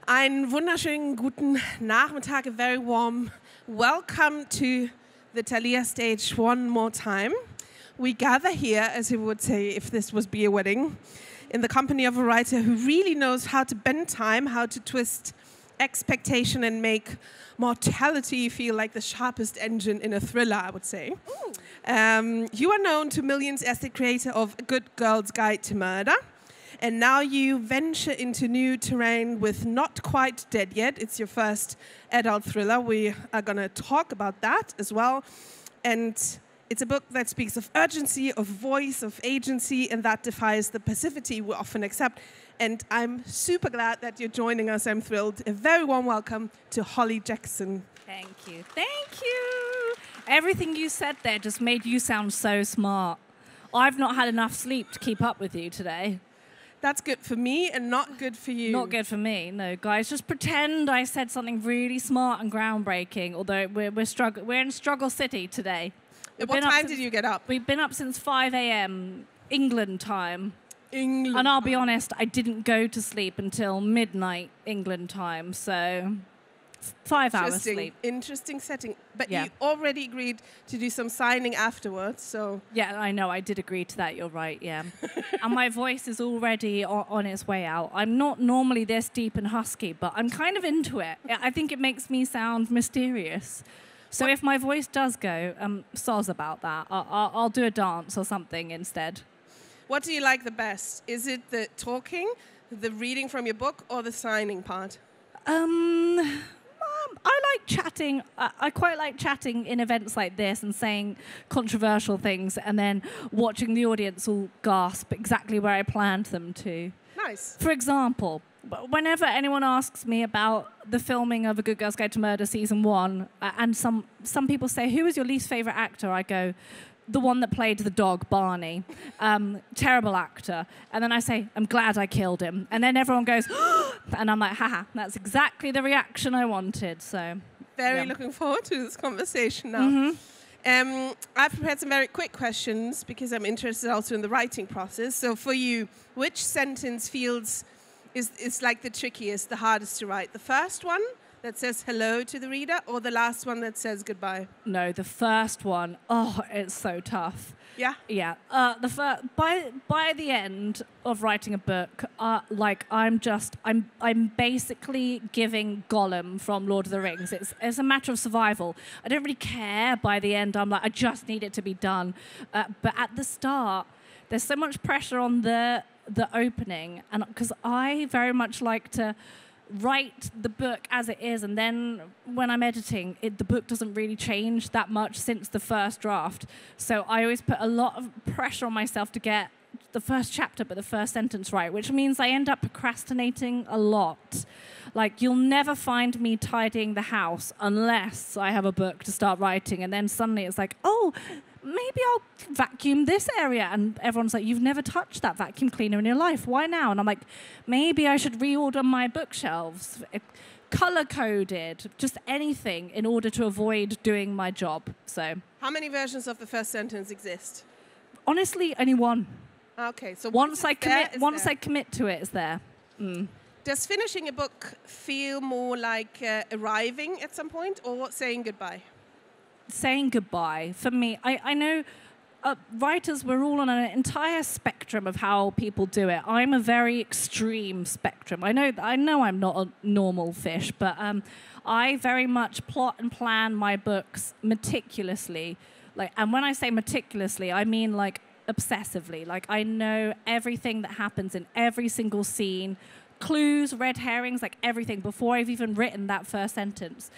Einen wunderschönen guten Nachmittag, a very warm welcome to the Thalia stage one more time. We gather here, as you would say if this was be a wedding, in the company of a writer who really knows how to bend time, how to twist expectation and make mortality feel like the sharpest engine in a thriller, I would say. You are known to millions as the creator of A Good Girl's Guide to Murder. And now you venture into new terrain with Not Quite Dead Yet. It's your first adult thriller. We are going to talk about that as well. And it's a book that speaks of urgency, of voice, of agency, and that defies the passivity we often accept. And I'm super glad that you're joining us. I'm thrilled. A very warm welcome to Holly Jackson. Thank you. Thank you. Everything you said there just made you sound so smart. I've not had enough sleep to keep up with you today. That's good for me and not good for you. Not good for me. No, guys, just pretend I said something really smart and groundbreaking, although we're in Struggle City today. What time did you get up? We've been up since 5 a.m. England time. England. And I'll be honest, I didn't go to sleep until midnight England time, so 5 hours sleep. Interesting setting. But you already agreed to do some signing afterwards, so... Yeah, I know. I did agree to that. You're right, yeah. And my voice is already on its way out. I'm not normally this deep and husky, but I'm kind of into it. I think it makes me sound mysterious. So if my voice does go, soz about that. I'll do a dance or something instead. What do you like the best? Is it the talking, the reading from your book, or the signing part? I like chatting. I quite like chatting in events like this and saying controversial things and then watching the audience all gasp exactly where I planned them to. Nice. For example, whenever anyone asks me about the filming of A Good Girl's Guide to Murder season 1, and some people say, who was your least favourite actor? I go, the one that played the dog, Barney. Terrible actor. And then I say, I'm glad I killed him. And then everyone goes, and I'm like, haha, that's exactly the reaction I wanted. So, very looking forward to this conversation now. I've prepared some very quick questions because I'm interested also in the writing process. So for you, which sentence feels is like the trickiest, the hardest to write? The first one that says hello to the reader, or the last one that says goodbye? No, the first one. Oh, it's so tough. Yeah? Yeah. By the end of writing a book, I'm basically giving Gollum from Lord of the Rings. It's a matter of survival. I don't really care by the end. I'm like, I just need it to be done. But at the start, there's so much pressure on the opening, and because I very much like to write the book as it is, and then when I'm editing, the book doesn't really change that much since the first draft. So I always put a lot of pressure on myself to get the first chapter, but the first sentence right, which means I end up procrastinating a lot. Like, you'll never find me tidying the house unless I have a book to start writing, and then suddenly it's like, oh, maybe I'll vacuum this area. And everyone's like, you've never touched that vacuum cleaner in your life. Why now? And I'm like, maybe I should reorder my bookshelves, color-coded, just anything in order to avoid doing my job. So, how many versions of the first sentence exist? Honestly, only one. Okay, so once I commit to it, it's there. Does finishing a book feel more like arriving at some point, or saying goodbye? Saying goodbye. For me, I know writers, we're all on an entire spectrum of how people do it. I'm a very extreme spectrum. I know I'm not a normal fish, but I very much plot and plan my books meticulously. And when I say meticulously, I mean like obsessively. Like, I know everything that happens in every single scene, clues, red herrings, like everything, before I've even written that first sentence.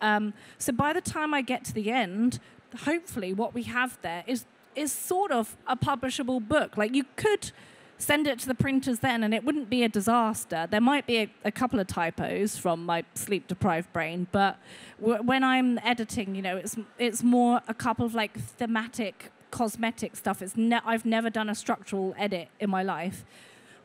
So by the time I get to the end, hopefully what we have there is sort of a publishable book. Like, you could send it to the printers then and it wouldn't be a disaster. There might be a couple of typos from my sleep-deprived brain, but when I'm editing, you know, it's more a couple of like thematic, cosmetic stuff. I've never done a structural edit in my life.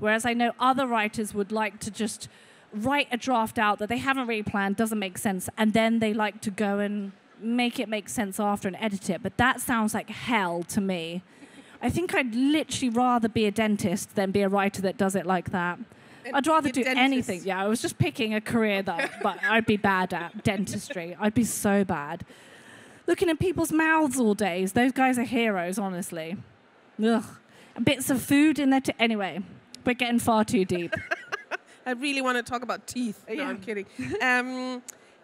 Whereas I know other writers would like to just write a draft out that they haven't really planned, doesn't make sense, and then they like to go and make it make sense after and edit it. But that sounds like hell to me. I think I'd literally rather be a dentist than be a writer that does it like that. I'd rather do anything. Yeah, I was just picking a career that but I'd be bad at. Dentistry. I'd be so bad. Looking at people's mouths all day. Those guys are heroes, honestly. Ugh. Bits of food in there. Anyway, we're getting far too deep. I really want to talk about teeth. No, I'm kidding.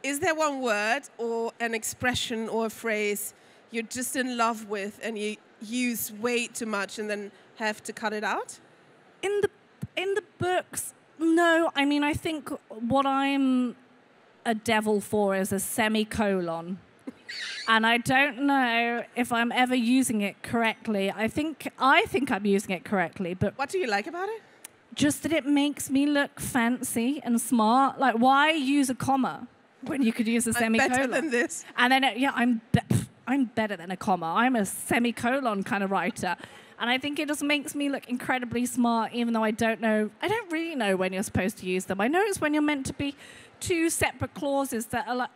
Is there one word or an expression or a phrase you're just in love with and you use way too much and then have to cut it out? In the books, no. I mean, I think what I'm a devil for is a semicolon. And I don't know if I'm ever using it correctly. I think I'm using it correctly, but... What do you like about it? Just that it makes me look fancy and smart. Like, why use a comma when you could use a semicolon? I'm better than this. And then, I'm better than a comma. I'm a semicolon kind of writer. And I think it just makes me look incredibly smart, even though I don't really know when you're supposed to use them. I know it's when you're meant to be two separate clauses that are like...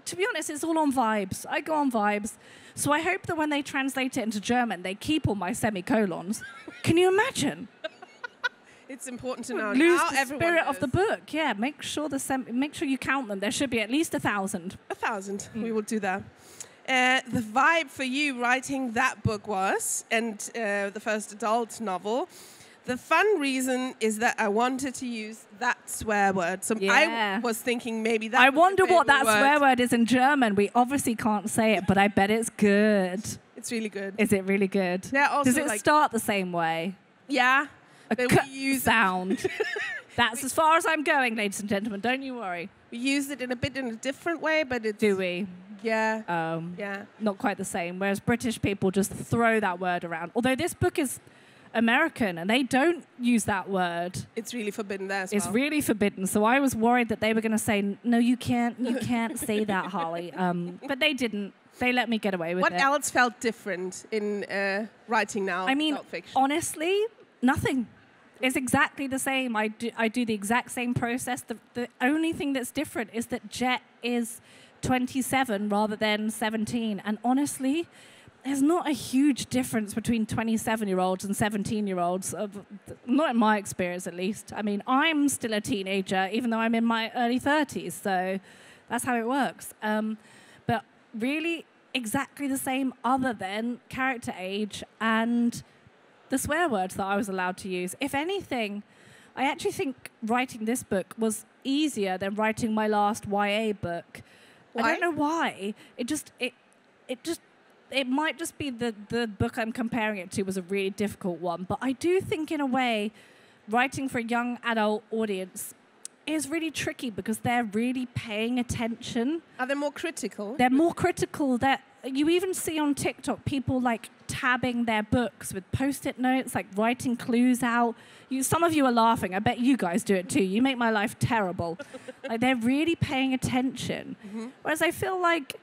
to be honest, it's all on vibes. I go on vibes. So I hope that when they translate it into German, they keep all my semicolons. Can you imagine? It's important to know. Lose now the spirit of the book. Yeah, make sure you count them. There should be at least 1,000. 1,000. We will do that. The vibe for you writing that book was, and the first adult novel, the fun reason is that I wanted to use that swear word. So I was thinking maybe that. I wonder what that swear word is in German. We obviously can't say it, but I bet it's good. It's really good. Is it really good? Yeah. Also, does it start the same way? Yeah. A use sound. That's as far as I'm going, ladies and gentlemen. Don't you worry. We use it in a different way, but it's... Do we? Yeah. Yeah. Not quite the same. Whereas British people just throw that word around. Although this book is American and they don't use that word. It's really forbidden there as well. It's really forbidden. So I was worried that they were going to say, no, you can't say that, Holly. But they didn't. They let me get away with it. What else felt different in writing now? I mean, fiction? Honestly, nothing. It's exactly the same. I do the exact same process. The only thing that's different is that Jet is 27 rather than 17. And honestly, there's not a huge difference between 27-year-olds and 17-year-olds, not in my experience at least. I mean, I'm still a teenager, even though I'm in my early 30s, so that's how it works. But really, exactly the same other than character age and the swear words that I was allowed to use. If anything, I actually think writing this book was easier than writing my last YA book. Why? I don't know why. It might just be the book I'm comparing it to was a really difficult one. But I do think, in a way, writing for a young adult audience is really tricky because they're really paying attention. Are they more critical? They're more critical. You even see on TikTok people like tabbing their books with Post-it notes, like writing clues out. Some of you are laughing. I bet you guys do it too. You make my life terrible. Like, they're really paying attention. Mm-hmm. Whereas I feel like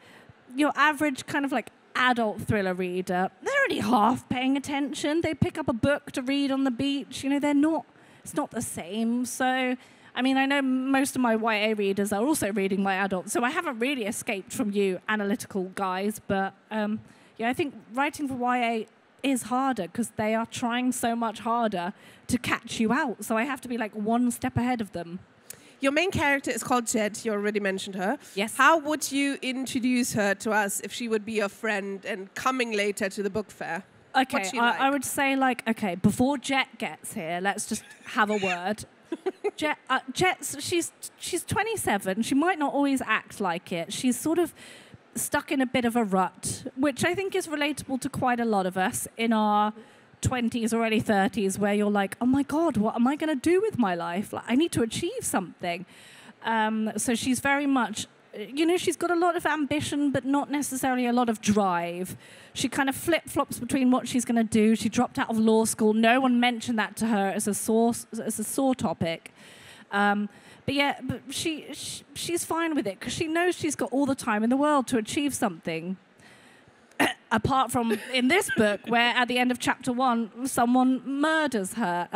your average kind of like adult thriller reader, they're only half paying attention. They pick up a book to read on the beach. You know, it's not the same. So, I mean, I know most of my YA readers are also reading my adult, so I haven't really escaped from you analytical guys. But I think writing for YA is harder because they are trying so much harder to catch you out. So I have to be like one step ahead of them. Your main character is called Jet. You already mentioned her. Yes. How would you introduce her to us if she would be your friend and coming later to the book fair? Okay, I would say, like, okay, before Jet gets here, let's just have a word. Jet's, she's 27. She might not always act like it. She's sort of stuck in a bit of a rut, which I think is relatable to quite a lot of us in our 20s or early 30s, where you're like, oh my God, what am I going to do with my life? Like, I need to achieve something. So she's very much, she's got a lot of ambition, but not necessarily a lot of drive. She kind of flip-flops between what she's going to do. She dropped out of law school. No one mentioned that to her as a sore topic. But she's fine with it because she knows she's got all the time in the world to achieve something. Apart from in this book, where at the end of chapter 1, someone murders her.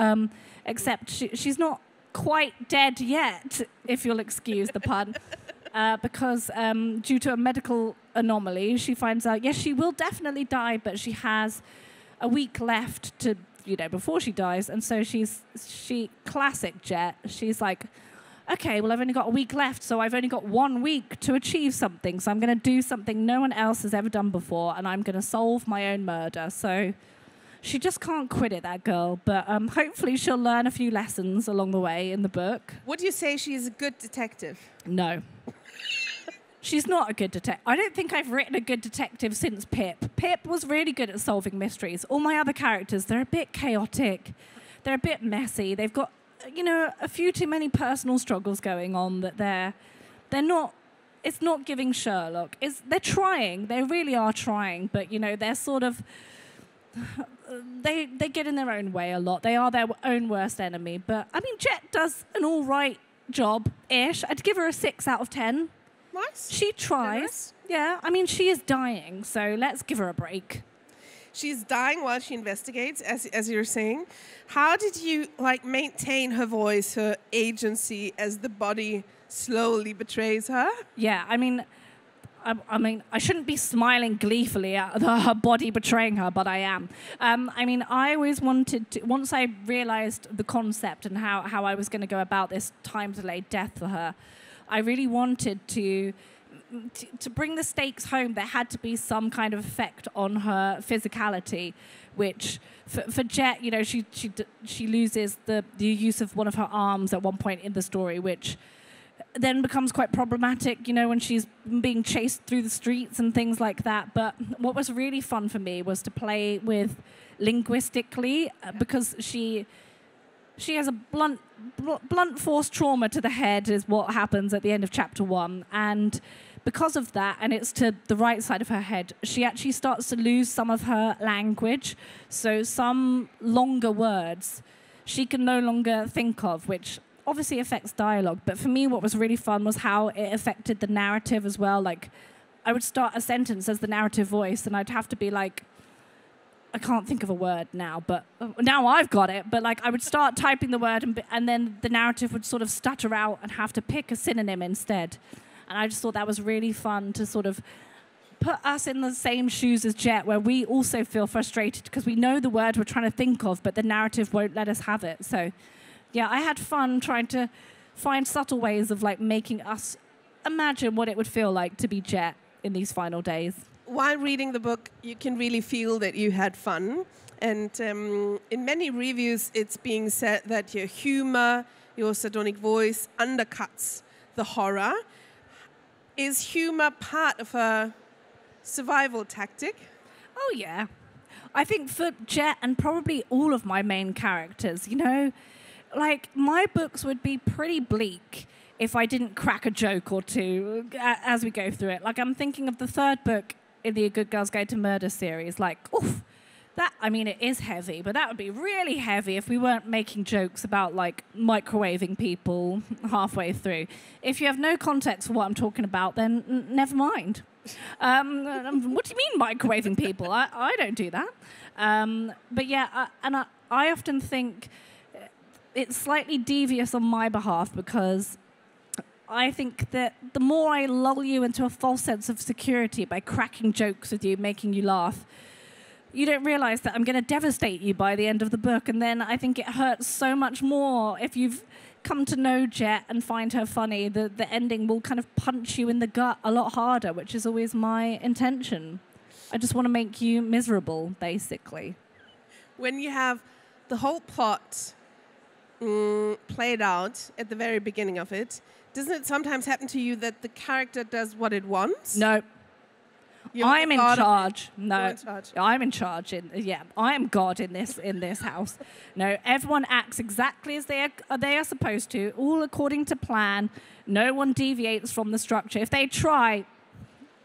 Except she's not quite dead yet, if you'll excuse the pun. Because due to a medical anomaly, she finds out, yes, she will definitely die, but she has a week left to before she dies. And so classic Jet, she's like, okay, well, I've only got a week left, so I've only got 1 week to achieve something. So I'm going to do something no one else has ever done before, and I'm going to solve my own murder. So she just can't quit it, that girl. But hopefully she'll learn a few lessons along the way in the book. Would you say she is a good detective? No. She's not a good detective. I don't think I've written a good detective since Pip. Pip was really good at solving mysteries. All my other characters, they're a bit chaotic. They're a bit messy. They've got, a few too many personal struggles going on that they're not, it's not giving Sherlock. They're trying. They really are trying. But, they're sort of, they get in their own way a lot. They are their own worst enemy. But, Jet does an all right job-ish. I'd give her a 6 out of 10. Nice. She tries. Generous. Yeah, she is dying, so let's give her a break. She's dying while she investigates, as you're saying. How did you maintain her voice, her agency, as the body slowly betrays her? Yeah, I shouldn't be smiling gleefully at her body betraying her, but I am. I always wanted to, once I realized the concept and how I was going to go about this time-delayed death for her, I really wanted to bring the stakes home. There had to be some kind of effect on her physicality, which for Jet, she loses the use of one of her arms at one point in the story, which then becomes quite problematic, when she's being chased through the streets and things like that. But what was really fun for me was to play with linguistically, because she has a blunt force trauma to the head is what happens at the end of chapter 1. And because of that, and it's to the right side of her head, she actually starts to lose some of her language. So some longer words she can no longer think of, which obviously affects dialogue. But for me, what was really fun was how it affected the narrative as well. I would start a sentence as the narrative voice, and I'd have to be like, I can't think of a word now, but now I've got it. But I would start typing the word, and then the narrative would sort of stutter out and have to pick a synonym instead. And I just thought that was really fun to sort of put us in the same shoes as Jet, where we also feel frustrated because we know the word we're trying to think of, but the narrative won't let us have it. So, yeah, I had fun trying to find subtle ways of making us imagine what it would feel like to be Jet in these final days. While reading the book, you can really feel that you had fun. And in many reviews, it's being said that your humor, your sardonic voice undercuts the horror. Is humor part of a survival tactic? Oh, yeah. I think for Jet and probably all of my main characters, my books would be pretty bleak if I didn't crack a joke or two as we go through it. I'm thinking of the third book in the A Good Girl's Guide to Murder series. Oof, that, it is heavy, but that would be really heavy if we weren't making jokes about, microwaving people halfway through. If you have no context for what I'm talking about, then never mind. What do you mean microwaving people? I don't do that. But yeah, I often think it's slightly devious on my behalf, because I think that the more I lull you into a false sense of security by cracking jokes with you, making you laugh, you don't realize that I'm going to devastate you by the end of the book. And then I think it hurts so much more if you've come to know Jet and find her funny. The ending will kind of punch you in the gut a lot harder, which is always my intention. I just want to make you miserable, basically. When you have the whole plot played out at the very beginning of it, doesn't it sometimes happen to you that the character does what it wants? No. I'm in charge. No, in charge. I'm in charge. I am God in this house. No, everyone acts exactly as they are supposed to, all according to plan. No one deviates from the structure. If they try,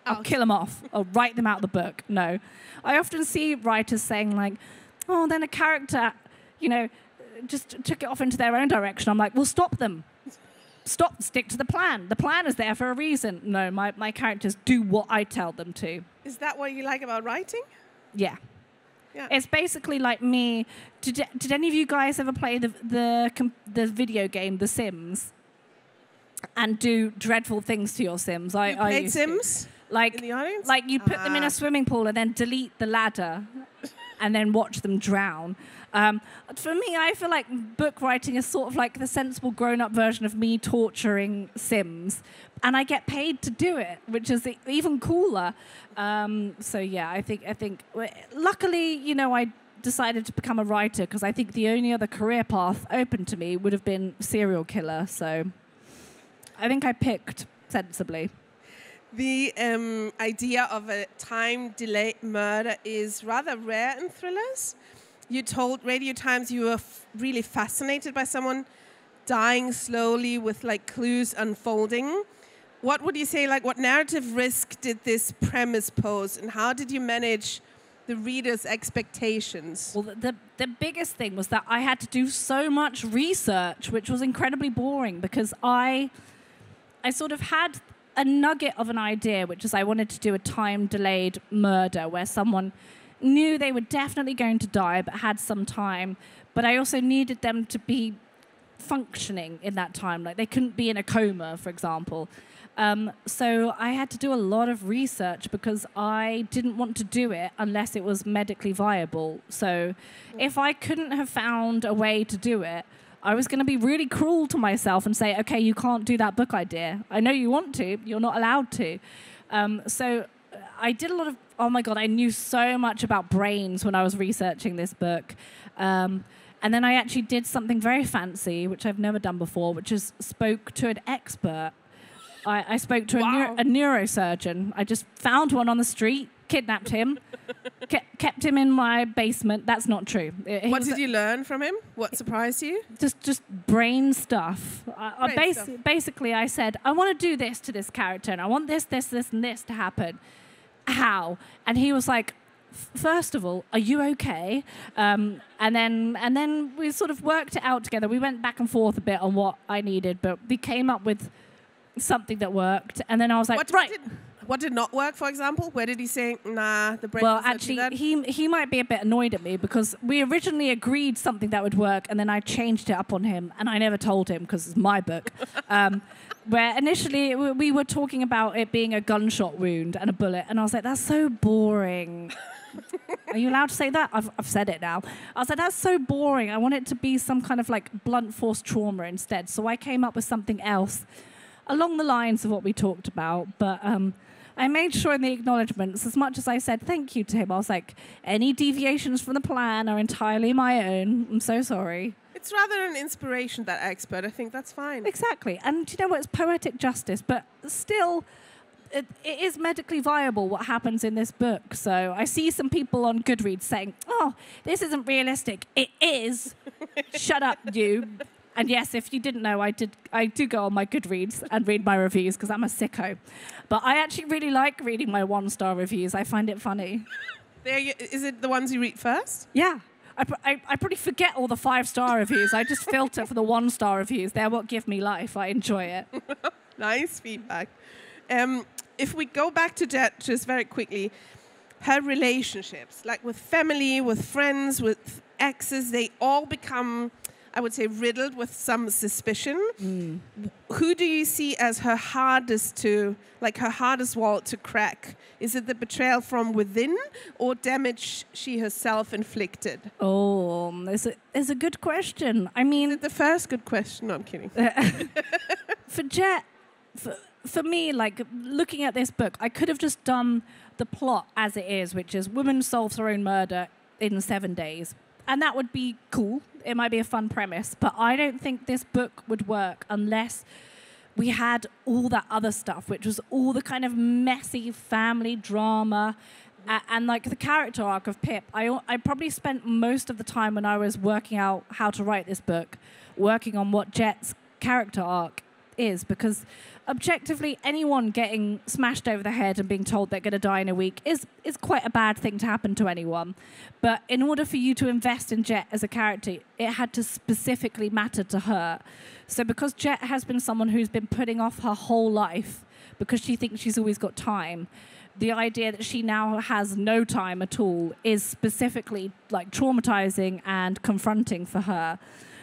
I'll kill them off. I'll write them out of the book. No, I often see writers saying "Oh, then a character, just took it off into their own direction." I'm like, well, stop them. Stick to the plan. The plan is there for a reason. No, my characters do what I tell them to. Is that what you like about writing? Yeah. It's basically like me. Did any of you guys ever play the video game The Sims and do dreadful things to your Sims? You played Sims? In the audience? You put them in a swimming pool and then delete the ladder. and then watch them drown. For me, I feel like book writing is sort of like the sensible grown-up version of me torturing Sims, and I get paid to do it, which is even cooler. So yeah, I think luckily, you know, I decided to become a writer because I think the only other career path open to me would have been serial killer. So I think I picked sensibly. The idea of a time-delayed murder is rather rare in thrillers. You told Radio Times you were really fascinated by someone dying slowly with like clues unfolding. What would you say, like what narrative risk did this premise pose, and how did you manage the reader's expectations? Well, the biggest thing was that I had to do so much research, which was incredibly boring because I sort of had a nugget of an idea, which is I wanted to do a time-delayed murder where someone knew they were definitely going to die but had some time, but I also needed them to be functioning in that time. Like they couldn't be in a coma, for example. So I had to do a lot of research because I didn't want to do it unless it was medically viable. So if I couldn't have found a way to do it, I was going to be really cruel to myself and say, okay, you can't do that book idea. I know you want to, you're not allowed to. So I did a lot of, oh my God, I knew so much about brains when I was researching this book. And then I actually did something very fancy, which I've never done before, which is spoke to an expert. I spoke to a neurosurgeon. I just found one on the street, kidnapped him, kept him in my basement. That's not true. What did you learn from him? What surprised you? Just brain stuff. Stuff. Basically, I said, I want to do this to this character, and I want this, this, this, and this to happen. How? And he was like, first of all, are you okay? And then we sort of worked it out together. We went back and forth a bit on what I needed, but we came up with something that worked. And then I was like, what did not work, for example? Where did he say, nah, the brain? Well, actually, he might be a bit annoyed at me because we originally agreed something that would work, and then I changed it up on him, and I never told him because it's my book. Where initially we were talking about it being a gunshot wound and a bullet, and I was like, that's so boring. Are you allowed to say that? I've said it now. I was like, that's so boring. I want it to be some kind of like blunt force trauma instead. So I came up with something else along the lines of what we talked about, but I made sure in the acknowledgements, as much as I said thank you to him, I was like, any deviations from the plan are entirely my own. I'm so sorry. It's rather an inspiration, that expert. I think that's fine. Exactly. And you know what? It's poetic justice, but still, it is medically viable what happens in this book. So I see some people on Goodreads saying, oh, this isn't realistic. It is. Shut up, you. And yes, if you didn't know, I do go on my Goodreads and read my reviews because I'm a sicko. But I actually really like reading my 1-star reviews. I find it funny. Is it the ones you read first? Yeah. I pretty forget all the 5-star reviews. I just filter for the 1-star reviews. They're what give me life. I enjoy it. Nice feedback. If we go back to Jet just very quickly, her relationships, like with family, with friends, with exes, they all become, I would say, riddled with some suspicion. Mm. Who do you see as her hardest wall to crack? Is it the betrayal from within or damage she herself inflicted? Oh, it's a good question. I mean, is it the first good question? No, I'm kidding. For Jet, for me, like looking at this book, I could have just done the plot as it is, which is woman solves her own murder in 7 days. And that would be cool. It might be a fun premise. But I don't think this book would work unless we had all that other stuff, which was all the kind of messy family drama and like the character arc of Pip. I probably spent most of the time when I was working out how to write this book working on what Jet's character arc is, because objectively anyone getting smashed over the head and being told they're going to die in a week is quite a bad thing to happen to anyone. But in order for you to invest in Jet as a character, it had to specifically matter to her. So because Jet has been someone who's been putting off her whole life because she thinks she's always got time, the idea that she now has no time at all is specifically like traumatizing and confronting for her.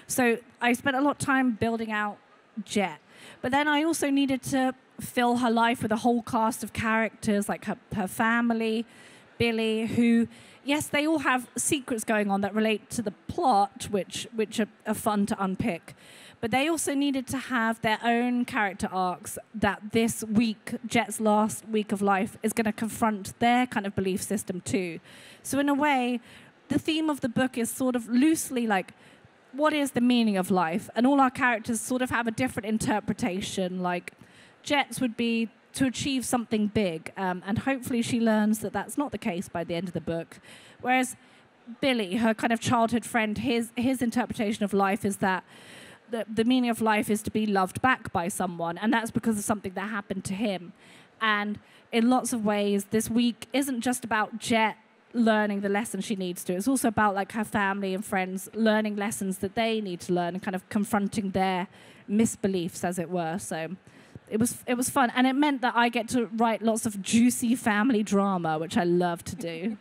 So I spent a lot of time building out Jet. But then I also needed to fill her life with a whole cast of characters, like her family, Billy, who, yes, they all have secrets going on that relate to the plot, which are fun to unpick. But they also needed to have their own character arcs that this week, Jet's last week of life, is going to confront their kind of belief system too. So in a way, the theme of the book is sort of loosely like, what is the meaning of life? And all our characters sort of have a different interpretation. Like Jet's would be to achieve something big, and hopefully she learns that that's not the case by the end of the book. Whereas Billy, her kind of childhood friend, his interpretation of life is that the meaning of life is to be loved back by someone, and that's because of something that happened to him. And in lots of ways, this week isn't just about Jet learning the lesson she needs to. It's also about like her family and friends learning lessons that they need to learn and kind of confronting their misbeliefs, as it were. So it was fun, and it meant that I get to write lots of juicy family drama, which I love to do.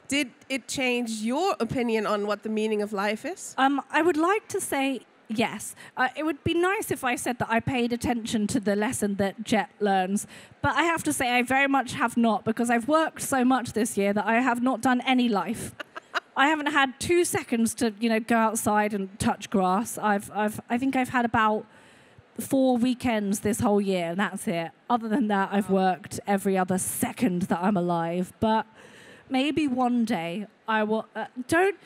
Did it change your opinion on what the meaning of life is? I would like to say yes. It would be nice if I said that I paid attention to the lesson that Jet learns, but I have to say I very much have not, because I've worked so much this year that I have not done any life. I haven't had 2 seconds to, go outside and touch grass. I think I've had about 4 weekends this whole year, and that's it. Other than that, I've worked every other second that I'm alive. But maybe one day I will. Don't